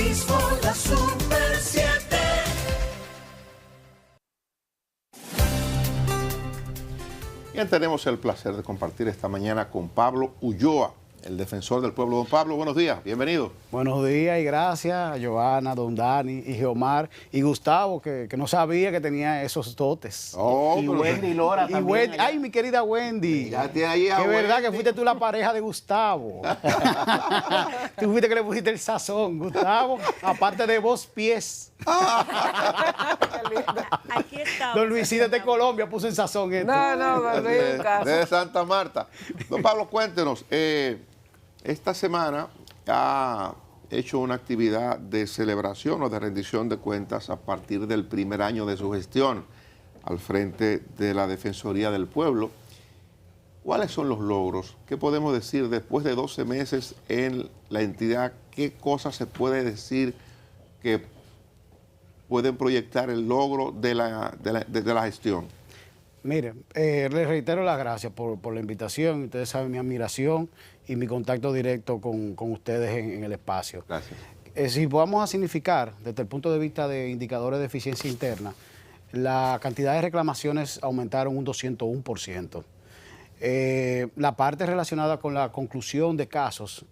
Noticiismo, la Super 7. Bien, tenemos el placer de compartir esta mañana con Pablo Ulloa, el defensor del pueblo. Don Pablo, buenos días, bienvenido. Buenos días y gracias a Joana, Don Dani y Geomar y Gustavo, que no sabía que tenía esos dotes. Oh, Y Wendy Lora Y también. Wendy, ay, mi querida Wendy. Ya tiene ahí a que verdad Wendy. que fuiste tú la pareja de Gustavo. Tú fuiste que le pusiste el sazón, Gustavo, aparte de vos pies. Aquí estamos. Don Luisito de Colombia puso el sazón. Esto. No, cuando hay un caso. de Santa Marta. Don Pablo, cuéntenos, esta semana ha hecho una actividad de celebración o de rendición de cuentas a partir del primer año de su gestión al frente de la Defensoría del Pueblo. ¿Cuáles son los logros? ¿Qué podemos decir después de 12 meses en la entidad? ¿Qué cosas se puede decir que pueden proyectar el logro de la gestión? Mire, les reitero las gracias por la invitación. Ustedes saben mi admiración y mi contacto directo con ustedes en el espacio. Gracias. Si vamos a significar, desde el punto de vista de indicadores de eficiencia interna, la cantidad de reclamaciones aumentaron un 201%. La parte relacionada con la conclusión de casos,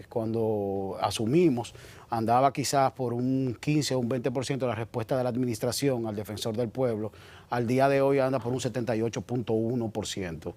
cuando asumimos, andaba quizás por un 15 o un 20% de la respuesta de la administración al defensor del pueblo. Al día de hoy anda por un 78.1%.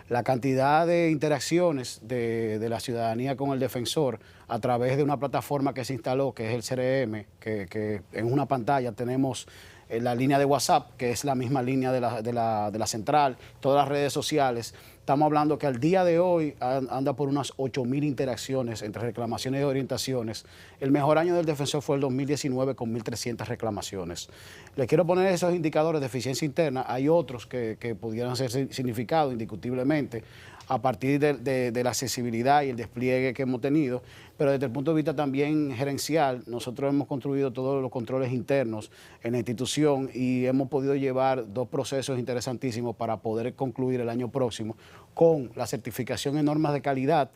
La cantidad de interacciones de la ciudadanía con el defensor a través de una plataforma que se instaló, que es el CRM, que en una pantalla tenemos la línea de WhatsApp, que es la misma línea de la central, todas las redes sociales. Estamos hablando que al día de hoy anda por unas 8.000 interacciones entre reclamaciones y orientaciones. El mejor año del defensor fue el 2019 con 1.300 reclamaciones. Les quiero poner esos indicadores de eficiencia interna. Hay otros que pudieran ser significados indiscutiblemente a partir de la accesibilidad y el despliegue que hemos tenido, pero desde el punto de vista también gerencial, nosotros hemos construido todos los controles internos en la institución y hemos podido llevar dos procesos interesantísimos para poder concluir el año próximo con la certificación en normas de calidad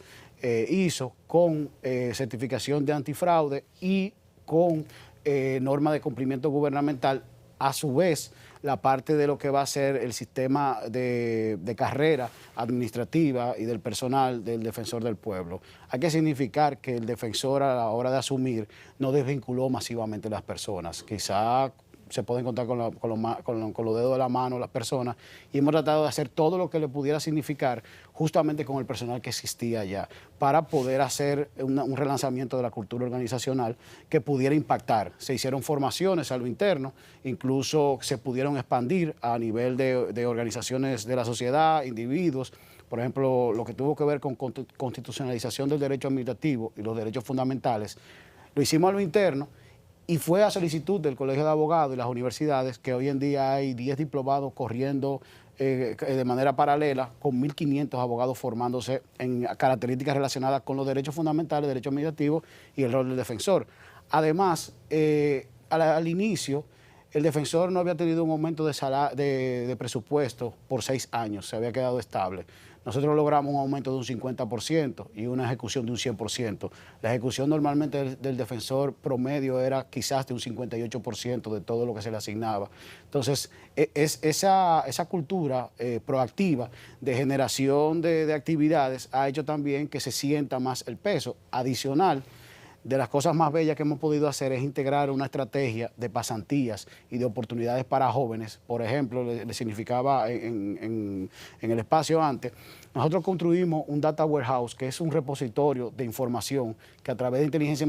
ISO, con certificación de antifraude y con norma de cumplimiento gubernamental. A su vez, la parte de lo que va a ser el sistema de carrera administrativa y del personal del defensor del pueblo. Hay que significar que el defensor a la hora de asumir no desvinculó masivamente a las personas. Quizá se pueden contar con los dedos de la mano las personas y hemos tratado de hacer todo lo que le pudiera significar justamente con el personal que existía allá para poder hacer un relanzamiento de la cultura organizacional que pudiera impactar. Se hicieron formaciones a lo interno, incluso se pudieron expandir a nivel de organizaciones de la sociedad, individuos. Por ejemplo, lo que tuvo que ver con constitucionalización del derecho administrativo y los derechos fundamentales, lo hicimos a lo interno. Y fue a solicitud del Colegio de Abogados y las universidades que hoy en día hay 10 diplomados corriendo de manera paralela con 1.500 abogados formándose en características relacionadas con los derechos fundamentales, derechos administrativos y el rol del defensor. Además, al inicio, el defensor no había tenido un aumento de presupuesto por 6 años, se había quedado estable. Nosotros logramos un aumento de un 50% y una ejecución de un 100%. La ejecución normalmente del defensor promedio era quizás de un 58% de todo lo que se le asignaba. Entonces, esa cultura proactiva de generación de actividades ha hecho también que se sienta más el peso. Adicional, de las cosas más bellas que hemos podido hacer es integrar una estrategia de pasantías y de oportunidades para jóvenes. Por ejemplo, le significaba en el espacio antes, nosotros construimos un data warehouse, que es un repositorio de información, que a través de inteligencia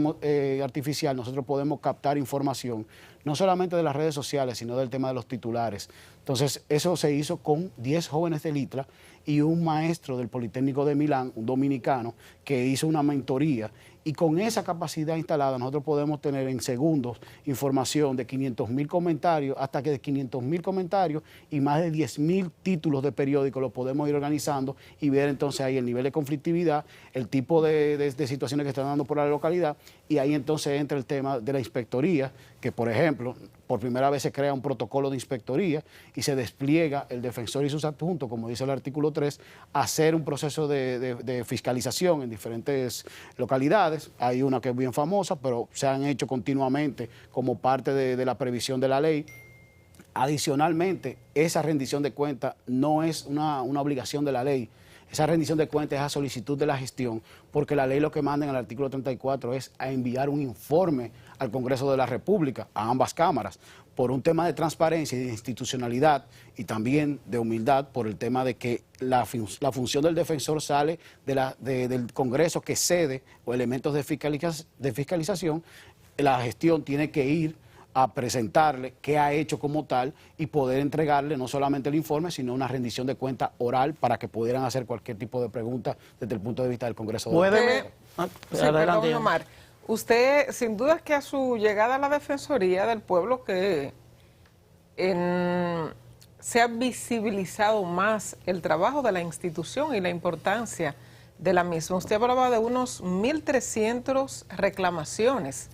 artificial nosotros podemos captar información, no solamente de las redes sociales, sino del tema de los titulares. Entonces, eso se hizo con 10 jóvenes del ITRA y un maestro del Politécnico de Milán, un dominicano, que hizo una mentoría. Y con esa capacidad instalada nosotros podemos tener en segundos información de 500.000 comentarios, hasta que de 500.000 comentarios y más de 10.000 títulos de periódicos los podemos ir organizando y ver entonces ahí el nivel de conflictividad, el tipo de situaciones que están dando por la localidad, y ahí entonces entra el tema de la inspectoría, que por ejemplo, por primera vez se crea un protocolo de inspectoría y se despliega el defensor y sus adjuntos, como dice el artículo 3, a hacer un proceso de fiscalización en diferentes localidades. Hay una que es bien famosa, pero se han hecho continuamente como parte de la previsión de la ley. Adicionalmente, esa rendición de cuentas no es una obligación de la ley. Esa rendición de cuentas es a solicitud de la gestión, porque la ley lo que manda en el artículo 34 es a enviar un informe al Congreso de la República, a ambas cámaras, por un tema de transparencia y de institucionalidad y también de humildad, por el tema de que la función del defensor sale del Congreso que cede o elementos de fiscalización. La gestión tiene que ir a presentarle qué ha hecho como tal y poder entregarle no solamente el informe, sino una rendición de cuenta oral para que pudieran hacer cualquier tipo de pregunta desde el punto de vista del Congreso. Perdón, Omar. Usted, sin duda que a su llegada a la Defensoría del Pueblo que se ha visibilizado más el trabajo de la institución y la importancia de la misma. Usted hablaba de unos 1.300 reclamaciones.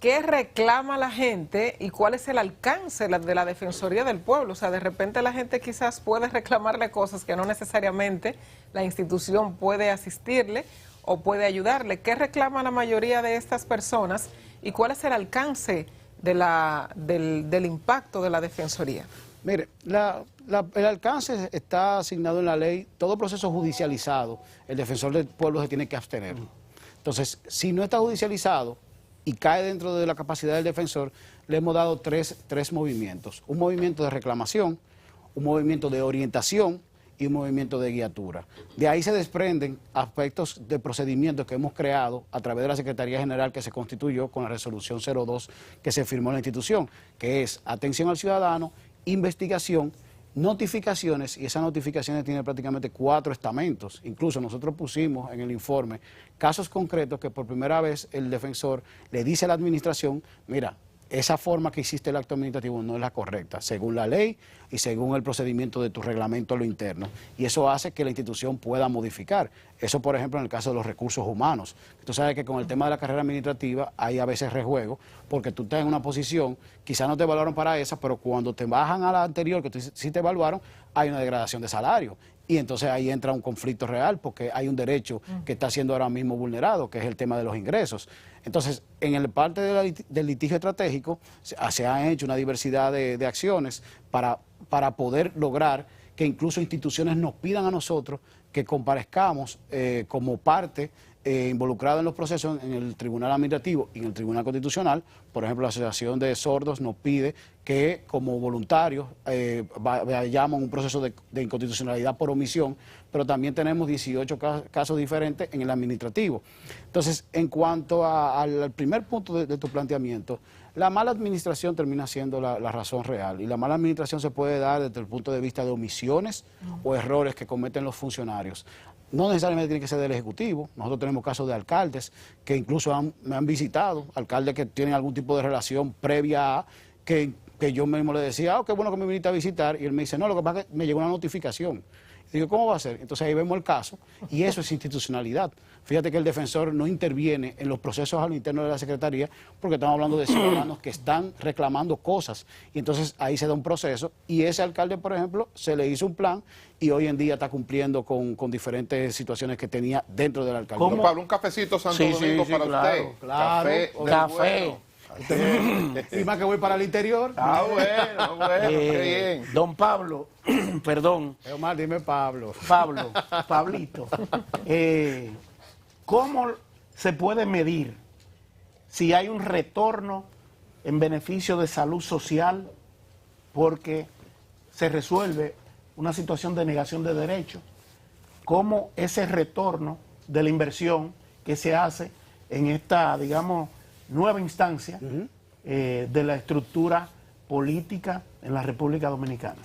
¿Qué reclama la gente y cuál es el alcance de la Defensoría del Pueblo? O sea, de repente la gente quizás puede reclamarle cosas que no necesariamente la institución puede asistirle o puede ayudarle. ¿Qué reclama la mayoría de estas personas y cuál es el alcance del impacto de la Defensoría? Mire, el alcance está asignado en la ley. Todo proceso judicializado, el defensor del pueblo se tiene que abstener. Entonces, si no está judicializado y cae dentro de la capacidad del defensor, le hemos dado tres movimientos. Un movimiento de reclamación, un movimiento de orientación y un movimiento de guiatura. De ahí se desprenden aspectos de procedimientos que hemos creado a través de la Secretaría General que se constituyó con la resolución 02 que se firmó en la institución, que es atención al ciudadano, investigación, notificaciones, y esas notificaciones tienen prácticamente 4 estamentos. Incluso nosotros pusimos en el informe casos concretos que por primera vez el defensor le dice a la administración, mira, esa forma que hiciste el acto administrativo no es la correcta, según la ley y según el procedimiento de tu reglamento a lo interno. Y eso hace que la institución pueda modificar. Eso, por ejemplo, en el caso de los recursos humanos. Tú sabes que con el tema de la carrera administrativa hay a veces rejuego, porque tú estás en una posición, quizás no te evaluaron para esa, pero cuando te bajan a la anterior, que sí te evaluaron, hay una degradación de salario. Y entonces ahí entra un conflicto real porque hay un derecho que está siendo ahora mismo vulnerado, que es el tema de los ingresos. Entonces, en el parte del litigio estratégico se han hecho una diversidad de acciones para poder lograr que incluso instituciones nos pidan a nosotros que comparezcamos como parte involucrada en los procesos en el Tribunal Administrativo y en el Tribunal Constitucional. Por ejemplo, la Asociación de Sordos nos pide que como voluntarios vayamos a un proceso de inconstitucionalidad por omisión, pero también tenemos 18 casos diferentes en el administrativo. Entonces, en cuanto al primer punto de tu planteamiento, la mala administración termina siendo la razón real, y la mala administración se puede dar desde el punto de vista de omisiones o errores que cometen los funcionarios. No necesariamente tiene que ser del Ejecutivo. Nosotros tenemos casos de alcaldes que incluso me han visitado, alcaldes que tienen algún tipo de relación previa a que yo mismo le decía, qué bueno que me viniste a visitar, y él me dice, no, lo que pasa es que me llegó una notificación. Y digo, ¿cómo va a ser? Entonces ahí vemos el caso, y eso es institucionalidad. Fíjate que el defensor no interviene en los procesos a lo interno de la Secretaría, porque estamos hablando de ciudadanos que están reclamando cosas, y entonces ahí se da un proceso, y ese alcalde, por ejemplo, se le hizo un plan, y hoy en día está cumpliendo con diferentes situaciones que tenía dentro del alcalde. Don Pablo, un cafecito Santo Domingo para usted. Claro, Café. Y más que voy para el interior. Bueno, qué bien. Don Pablo, perdón. Omar, dime Pablito. ¿Cómo se puede medir si hay un retorno en beneficio de salud social porque se resuelve una situación de negación de derechos? ¿Cómo ese retorno de la inversión que se hace en esta, digamos, nueva instancia de la estructura política en la República Dominicana?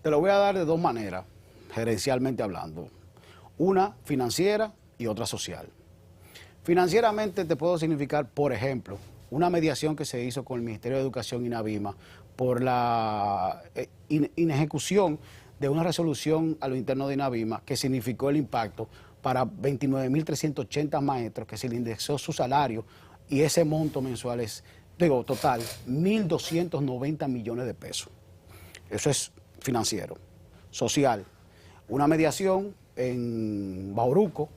Te lo voy a dar de dos maneras, gerencialmente hablando. Una financiera y otra social. Financieramente te puedo significar, por ejemplo, una mediación que se hizo con el Ministerio de Educación y Navima por la inejecución de una resolución a lo interno de Navima que significó el impacto para 29.380 maestros que se le indexó su salario, y ese monto mensual es total, 1.290 millones de pesos. Eso es financiero, social. Una mediación en Bauruco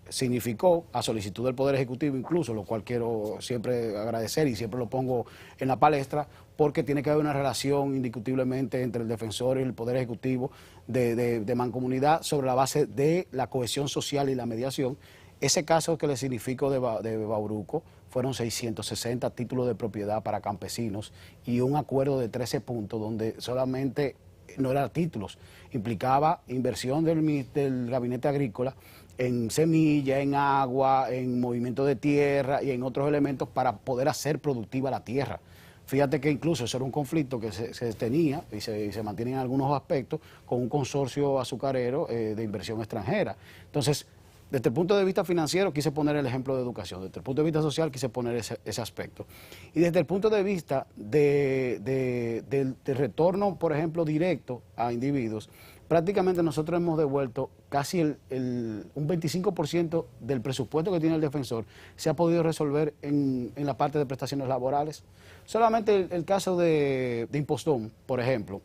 significó, a solicitud del Poder Ejecutivo incluso, lo cual quiero siempre agradecer y siempre lo pongo en la palestra, porque tiene que haber una relación indiscutiblemente entre el defensor y el Poder Ejecutivo de mancomunidad sobre la base de la cohesión social y la mediación. Ese caso que le significó de Bauruco fueron 660 títulos de propiedad para campesinos y un acuerdo de 13 puntos donde solamente no eran títulos, implicaba inversión del Gabinete Agrícola en semilla, en agua, en movimiento de tierra y en otros elementos para poder hacer productiva la tierra. Fíjate que incluso eso era un conflicto que se tenía y se mantiene en algunos aspectos con un consorcio azucarero de inversión extranjera. Entonces, desde el punto de vista financiero quise poner el ejemplo de educación, desde el punto de vista social quise poner ese aspecto. Y desde el punto de vista del retorno, por ejemplo, directo a individuos, prácticamente nosotros hemos devuelto casi un 25% del presupuesto que tiene el defensor, se ha podido resolver en la parte de prestaciones laborales. Solamente el caso de Impostón, por ejemplo,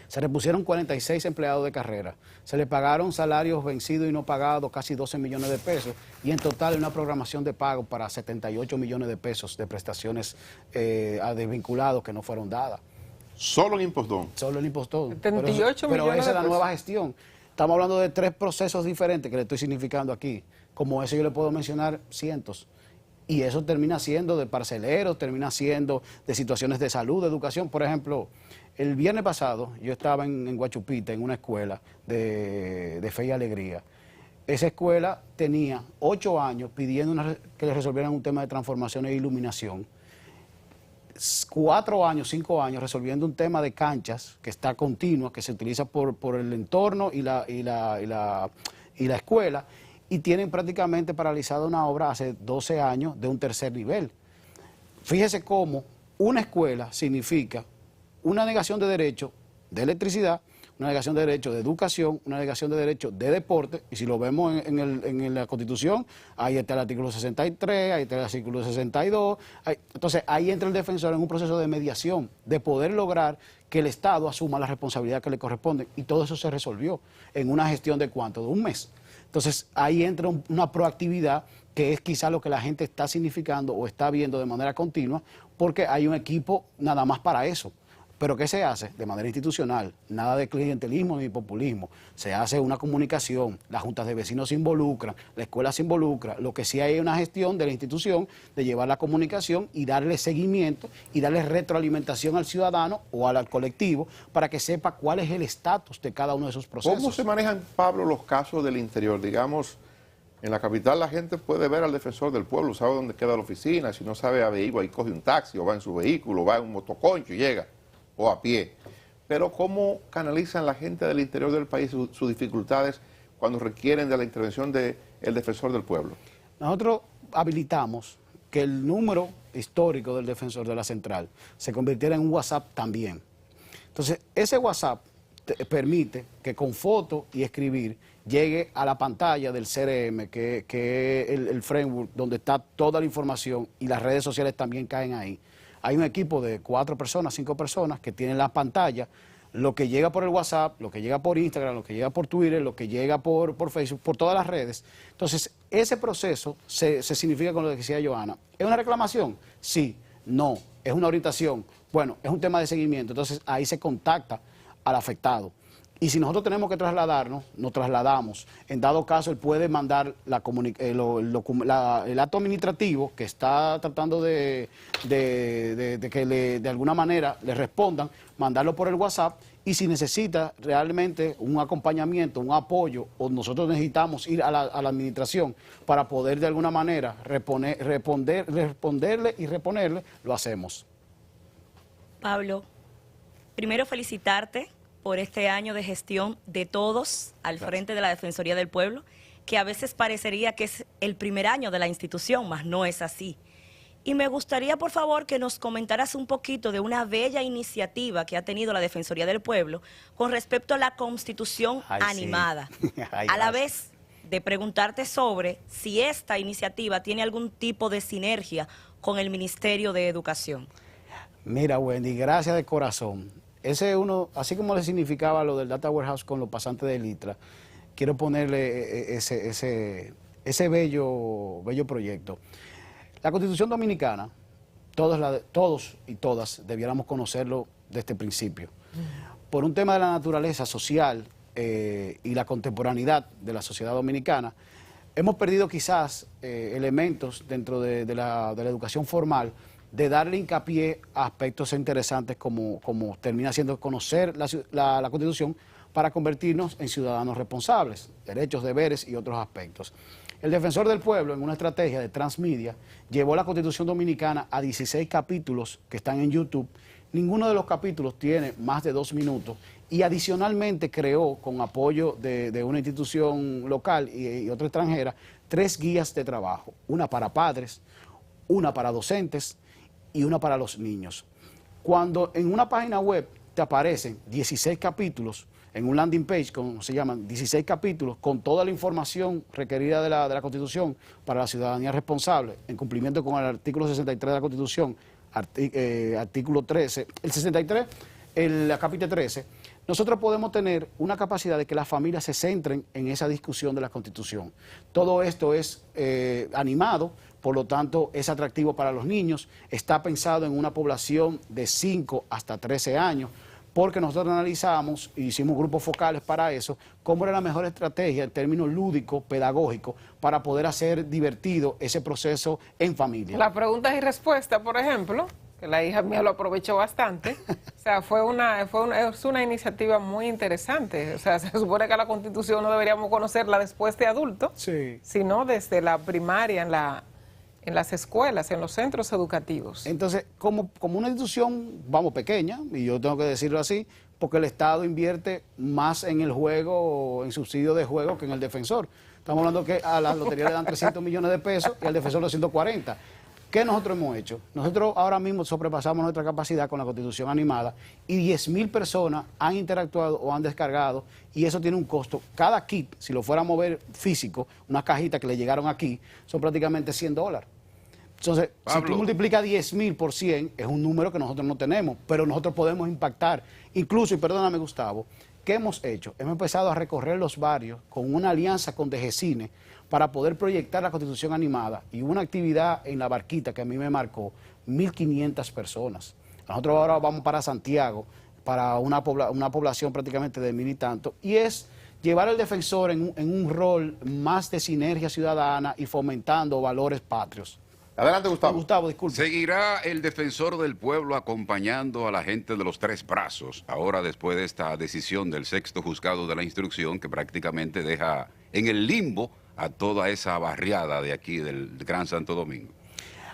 se repusieron 46 empleados de carrera, se le pagaron salarios vencidos y no pagados, casi 12 millones de pesos, y en total una programación de pago para 78 millones de pesos de prestaciones a desvinculados que no fueron dadas. Solo en Impostón. Solo en Impostón. 78 pero millones esa es la de nueva pesos. gestión. Estamos hablando de 3 procesos diferentes que le estoy significando aquí. Como eso yo le puedo mencionar cientos. Y eso termina siendo de parceleros, termina siendo de situaciones de salud, de educación. Por ejemplo, el viernes pasado yo estaba en Guachupita, en una escuela de Fe y Alegría. Esa escuela tenía 8 años pidiendo que le resolvieran un tema de transformación e iluminación. 4 años, 5 años resolviendo un tema de canchas que está continua, que se utiliza por el entorno y la escuela, y tienen prácticamente paralizada una obra hace 12 años de un tercer nivel. Fíjese cómo una escuela significa una negación de derecho de electricidad, una negación de derecho de educación, una negación de derecho de deporte, y si lo vemos en la Constitución, ahí está el artículo 63, ahí está el artículo 62, entonces ahí entra el defensor en un proceso de mediación, de poder lograr que el Estado asuma la responsabilidad que le corresponde, y todo eso se resolvió en una gestión de ¿cuánto? De un mes. Entonces ahí entra una proactividad que es quizá lo que la gente está significando o está viendo de manera continua, porque hay un equipo nada más para eso. ¿Pero qué se hace? De manera institucional, nada de clientelismo ni populismo. Se hace una comunicación, las juntas de vecinos se involucran, la escuela se involucra. Lo que sí hay es una gestión de la institución de llevar la comunicación y darle seguimiento y darle retroalimentación al ciudadano o al colectivo para que sepa cuál es el estatus de cada uno de esos procesos. ¿Cómo se manejan, Pablo, los casos del interior? Digamos, en la capital la gente puede ver al defensor del pueblo, sabe dónde queda la oficina, si no sabe a vehículo, ahí coge un taxi o va en su vehículo, va en un motoconcho y llega, o a pie. Pero ¿cómo canalizan la gente del interior del país sus dificultades cuando requieren de la intervención del defensor del pueblo? Nosotros habilitamos que el número histórico del defensor de la central se convirtiera en un WhatsApp también. Entonces, ese WhatsApp permite que con foto y escribir llegue a la pantalla del CRM, que es el framework donde está toda la información, y las redes sociales también caen ahí. Hay un equipo de 4 personas, 5 personas que tienen la pantalla, lo que llega por el WhatsApp, lo que llega por Instagram, lo que llega por Twitter, lo que llega por Facebook, por todas las redes. Entonces, ese proceso se significa con lo que decía Johanna. ¿Es una reclamación? Sí, no. ¿Es una orientación? Bueno, es un tema de seguimiento. Entonces, ahí se contacta al afectado. Y si nosotros tenemos que trasladarnos, nos trasladamos. En dado caso, él puede mandar el acto administrativo que está tratando de que de alguna manera le respondan, mandarlo por el WhatsApp. Y si necesita realmente un acompañamiento, un apoyo, o nosotros necesitamos ir a la administración para poder de alguna manera responderle y reponerle, lo hacemos. Pablo, primero felicitarte por este año de gestión de todos al frente de la Defensoría del Pueblo, que a veces parecería que es el primer año de la institución, mas no es así. Y me gustaría, por favor, que nos comentaras un poquito de una bella iniciativa que ha tenido la Defensoría del Pueblo con respecto a la Constitución animada. Sí. A la vez de preguntarte sobre si esta iniciativa tiene algún tipo de sinergia con el Ministerio de Educación. Mira, Wendy, gracias de corazón. Ese es uno, así como le significaba lo del Data Warehouse con los pasantes de ITRA, quiero ponerle ese bello proyecto. La Constitución Dominicana, todos y todas debiéramos conocerlo desde el principio. Por un tema de la naturaleza social y la contemporaneidad de la sociedad dominicana, hemos perdido quizás elementos dentro de la educación formal de darle hincapié a aspectos interesantes como termina siendo conocer la Constitución para convertirnos en ciudadanos responsables, derechos, deberes y otros aspectos. El Defensor del Pueblo, en una estrategia de transmedia, llevó la Constitución Dominicana a 16 capítulos que están en YouTube. Ninguno de los capítulos tiene más de 2 minutos y adicionalmente creó, con apoyo de una institución local y otra extranjera, 3 guías de trabajo, una para padres, una para docentes y una para los niños. Cuando en una página web te aparecen 16 capítulos, en un landing page, como se llaman, 16 capítulos, con toda la información requerida de la Constitución para la ciudadanía responsable, en cumplimiento con el artículo 63 de la Constitución, artículo 13, el 63, el capítulo 13, nosotros podemos tener una capacidad de que las familias se centren en esa discusión de la Constitución. Todo esto es animado, por lo tanto es atractivo para los niños, está pensado en una población de 5 hasta 13 años, porque nosotros analizamos y hicimos grupos focales para eso, cómo era la mejor estrategia en términos lúdicos, pedagógicos, para poder hacer divertido ese proceso en familia. La preguntas y respuestas, por ejemplo, que la hija mía lo aprovechó bastante, o sea, es una iniciativa muy interesante. O sea, se supone que la Constitución no deberíamos conocerla después de adulto, Sí. sino desde la primaria, en las escuelas, en los centros educativos. Entonces, como una institución, vamos, pequeña, y yo tengo que decirlo así, porque el Estado invierte más en el juego, en subsidio de juego, que en el defensor. Estamos hablando que a la lotería le dan 300 millones de pesos y al defensor 240. ¿Qué nosotros hemos hecho? Nosotros ahora mismo sobrepasamos nuestra capacidad con la Constitución animada y 10.000 personas han interactuado o han descargado y eso tiene un costo. Cada kit, si lo fuera a mover físico, una cajita que le llegaron aquí, son prácticamente $100. Entonces, Pablo, si tú multiplicas 10.000 por 100, es un número que nosotros no tenemos, pero nosotros podemos impactar. Incluso, y perdóname Gustavo, ¿qué hemos hecho? Hemos empezado a recorrer los barrios con una alianza con DGCine para poder proyectar la Constitución animada y una actividad en La Barquita que a mí me marcó 1.500 personas. Nosotros ahora vamos para Santiago, para una población prácticamente de 1.000 y tanto, y es llevar al defensor en un rol más de sinergia ciudadana y fomentando valores patrios. Adelante, Gustavo. Gustavo, disculpe. ¿Seguirá el Defensor del Pueblo acompañando a la gente de los 3 brazos, ahora después de esta decisión del 6º Juzgado de la Instrucción, que prácticamente deja en el limbo a toda esa barriada de aquí del Gran Santo Domingo?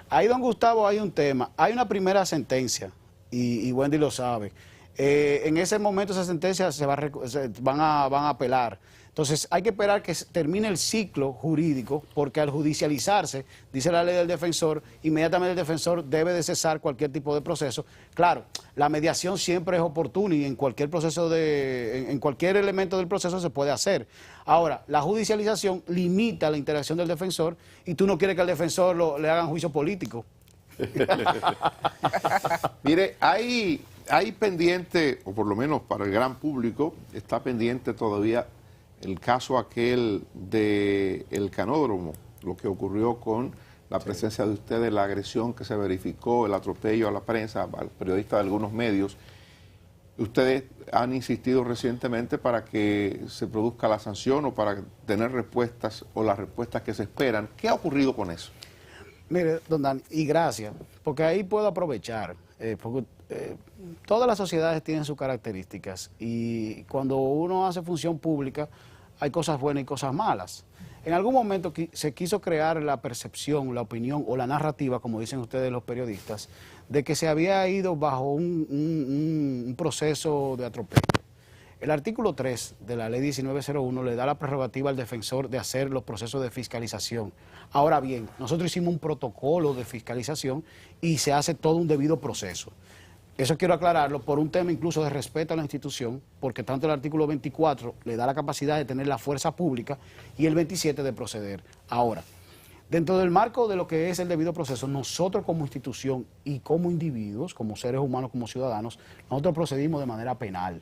Ahí, don Gustavo, hay un tema. Hay una primera sentencia, y Wendy lo sabe. En ese momento esa sentencia van a apelar. Entonces hay que esperar que termine el ciclo jurídico, porque al judicializarse, dice la ley del defensor, inmediatamente el defensor debe de cesar cualquier tipo de proceso. Claro, la mediación siempre es oportuna y en cualquier proceso en cualquier elemento del proceso se puede hacer. Ahora, la judicialización limita la interacción del defensor y tú no quieres que al defensor le hagan juicio político. Mire, hay pendiente, o por lo menos para el gran público, está pendiente todavía el caso aquel del canódromo, lo que ocurrió con la presencia de ustedes, la agresión que se verificó, el atropello a la prensa, al periodista de algunos medios. Ustedes han insistido recientemente para que se produzca la sanción o para tener respuestas o las respuestas que se esperan. ¿Qué ha ocurrido con eso? Mire, don Dani, y gracias, porque ahí puedo aprovechar, porque todas las sociedades tienen sus características y cuando uno hace función pública hay cosas buenas y cosas malas. En algún momento se quiso crear la percepción, la opinión o la narrativa, como dicen ustedes los periodistas, de que se había ido bajo un proceso de atropello. El artículo 3 de la ley 1901 le da la prerrogativa al defensor de hacer los procesos de fiscalización. Ahora bien, nosotros hicimos un protocolo de fiscalización y se hace todo un debido proceso. Eso quiero aclararlo por un tema incluso de respeto a la institución, porque tanto el artículo 24 le da la capacidad de tener la fuerza pública y el 27 de proceder. Ahora, dentro del marco de lo que es el debido proceso, nosotros como institución y como individuos, como seres humanos, como ciudadanos, nosotros procedimos de manera penal.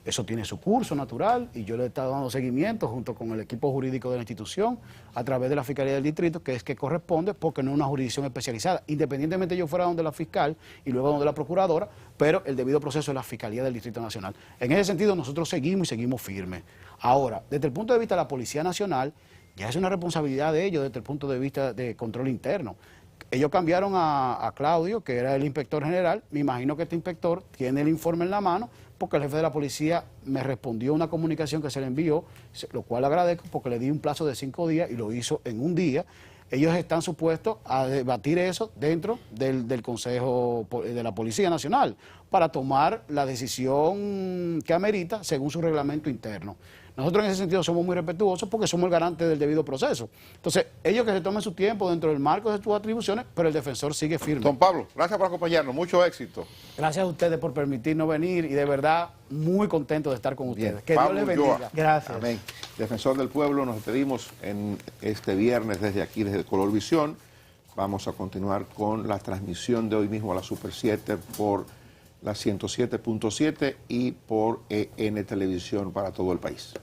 Eso tiene su curso natural y yo le he estado dando seguimiento junto con el equipo jurídico de la institución a través de la Fiscalía del Distrito, que es que corresponde porque no es una jurisdicción especializada. Independientemente yo fuera donde la fiscal y luego donde la procuradora, pero el debido proceso es la Fiscalía del Distrito Nacional. En ese sentido nosotros seguimos y seguimos firmes. Ahora, desde el punto de vista de la Policía Nacional, ya es una responsabilidad de ellos desde el punto de vista de control interno. Ellos cambiaron a Claudio, que era el inspector general. Me imagino que este inspector tiene el informe en la mano, porque el jefe de la policía me respondió una comunicación que se le envió, lo cual agradezco porque le di un plazo de 5 días y lo hizo en un día. Ellos están supuestos a debatir eso dentro del Consejo de la Policía Nacional para tomar la decisión que amerita según su reglamento interno. Nosotros en ese sentido somos muy respetuosos porque somos el garante del debido proceso. Entonces, ellos que se tomen su tiempo dentro del marco de sus atribuciones, pero el defensor sigue firme. Don Pablo, gracias por acompañarnos, mucho éxito. Gracias a ustedes por permitirnos venir y de verdad muy contento de estar con ustedes. Bien. Que Pablo Dios les Ulloa. bendiga. Gracias. Amén. Defensor del Pueblo, nos despedimos en este viernes desde aquí, desde Color Visión. Vamos a continuar con la transmisión de hoy mismo a la Super 7 por la 107.7 y por EN Televisión para todo el país.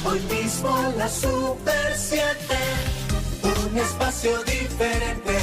Hoy mismo la Super 7, un espacio diferente.